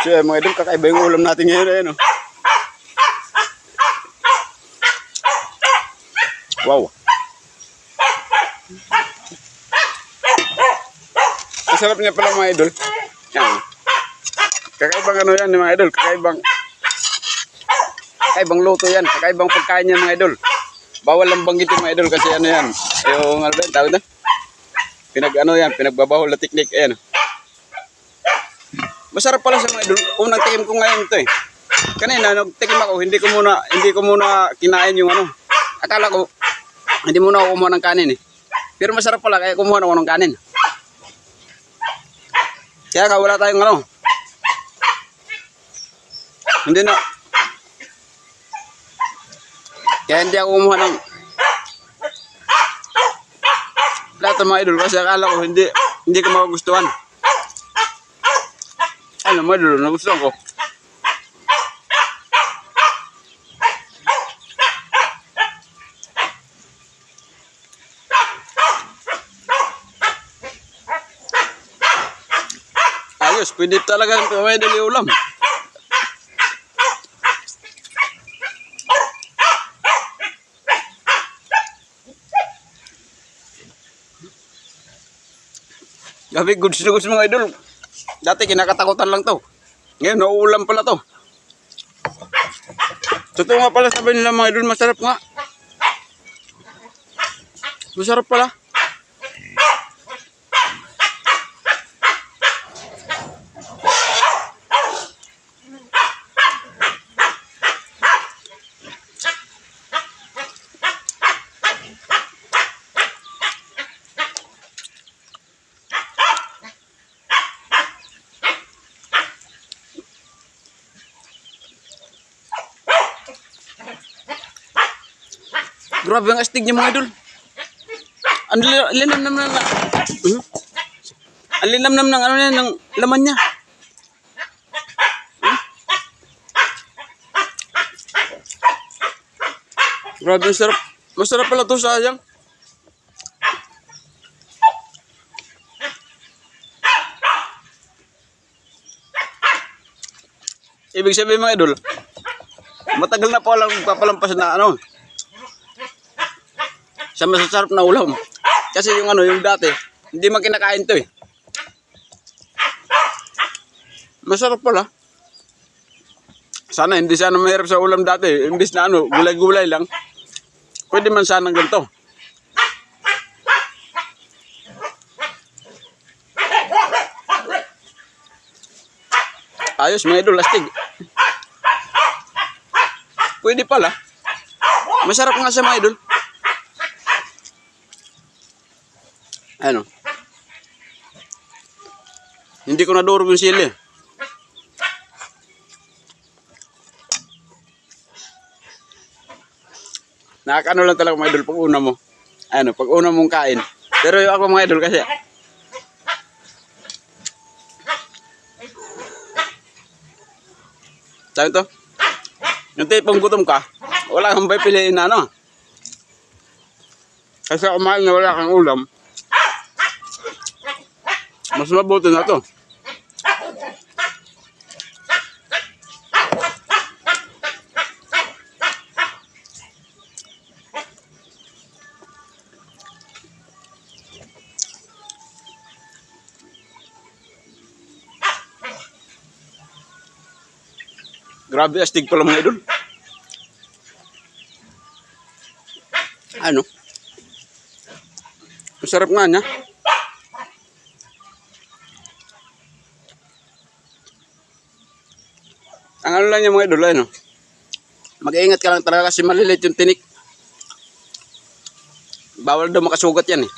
So yan mga idol, kakaiba yung ulam natin ngayon. Ayan, oh. Wow. Masarap niya pala mga idol. Yan. Kakaibang ano yan mga idol. Kakaibang luto yan. Kakaibang pagkain yan mga idol. Bawal lang banggitin mga idol kasi ano yan. Yung ano ba, tawag na? Pinagbabahol na teknik. Ayan. Masarap pala sa mga idol. Unang tikim ko ngayon ito eh. Kanina nagtikim ako, hindi ko muna kinain yung ano. Akala ko hindi muna ako kumuha ng kanin eh. Pero masarap pala kaya kumuha ako ng kanin. Kaya nga wala tayong ano. Kaya hindi ako kumuha ng lahat ng mga idol kasi akala ko hindi ko magugustuhan. Ano mga idol, nagustuhan ko. Ayos, pwede talaga mga idol yung ulam. Gabi, goods na goods mga idol. Dati kinakatakutan lang to. Ngayon, nauulam pala to. Totoo nga pala sabi nila mga idol, masarap nga. Masarap pala. Grabe ang astig niya mga idol. Ang linamnam na ang linamnam ng ano niya, ng laman niya. Grabe, sarap. Masarap pala to, sayang. Ibig sabihin mga idol, matagal na po lang papalampas na ano. Sa masasarap na ulam. Kasi yung ano, yung dati, hindi man kinakain to eh. Masarap pala. Sana hindi sana mahirap sa ulam dati. Imbis na ano, gulay-gulay lang. Pwede man sana ganito. Ayos mga idol, astig. Pwede pala. Masarap nga sa mga idol. Ano? Hindi ko nadurog yung sili. Nakakano lang talaga mga idol pag una mo. Ano, pag una mong kain. Pero yung ako mga idol kasi sabi to, yung tipong gutom ka, wala kang pipiliin na ano. Kasi kumain na wala kang ulam, mas mabuti na to. Grabe, astig pala mga idol. Ano? Masarap nga niya. Ang ano lang niya mga idol, ano? Mag-iingat ka lang talaga kasi malilit yung tinik. Bawal daw makasugat yan eh.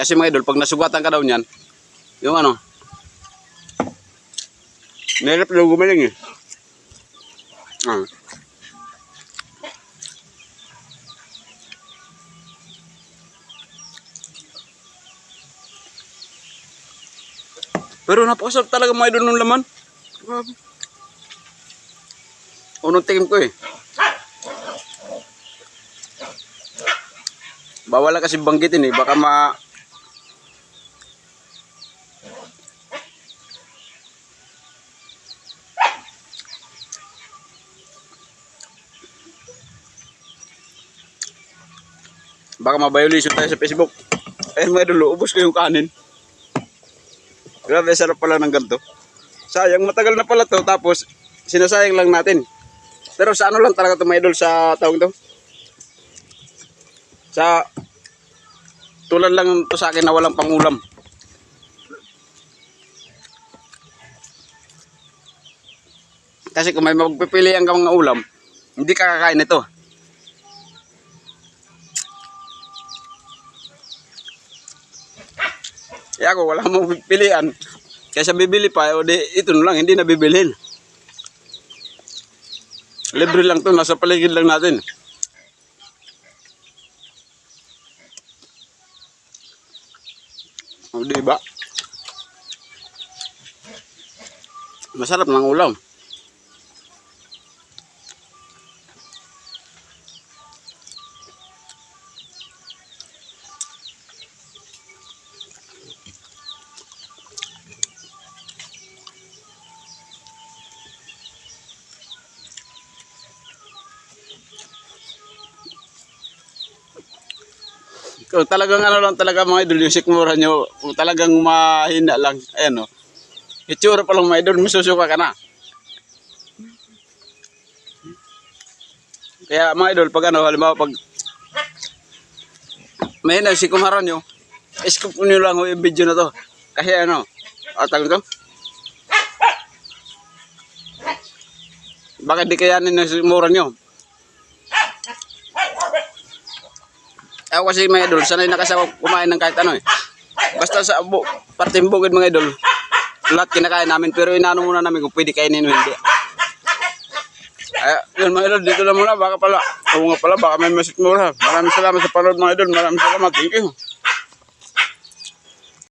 Kasi mga idol, pag nasugatan ka daw niyan, yung ano, nahirap daw gumaling eh. Pero napakasarap talaga mga idol ng laman. Grabe. Unang tikim ko eh. Bawal lang kasi banggitin eh. Baka ma-violation tayo sa Facebook. Ayun mga idol, ubos ko yung kanin. Grabe, sarap pala ng ganito. Sayang, matagal na pala to. Tapos, sinasayang lang natin. Pero sa ano lang talaga ito mga idol, sa tawag ito. Sa tulad lang to sa akin na walang pangulam. Kasi kung may magpipilian ka mga ulam, hindi ka kakain nito. Kaya ako wala mong pipilian. Kaysa bibili pa, o di, ito na lang, hindi na bibilhin. Libre lang to, nasa paligid lang natin. O diba? Masarap ng ulam. Kung talagang ano lang talaga mga idol, yung sikmura nyo, kung talagang mahina lang, ayan o. Itsura pa lang mga idol, masusuka ka na. Kaya mga idol, pag ano, halimbawa pag mahina yung sikmura nyo, skip nyo lang yung video na to. Kasi ano, tawag ito? Baka di kayanin yung sikmura nyo. Ako kasi mga idol, sanay na kasi ako kumain ng kahit ano eh. Basta sa parteng bukid mga idol, lahat kinakain namin. Pero inaano muna namin kung pwede kainin o hindi. Yun mga idol, dito na muna. Baka pala, baka may masikmura. Maraming salamat sa panood mga idol. Maraming salamat. Thank you.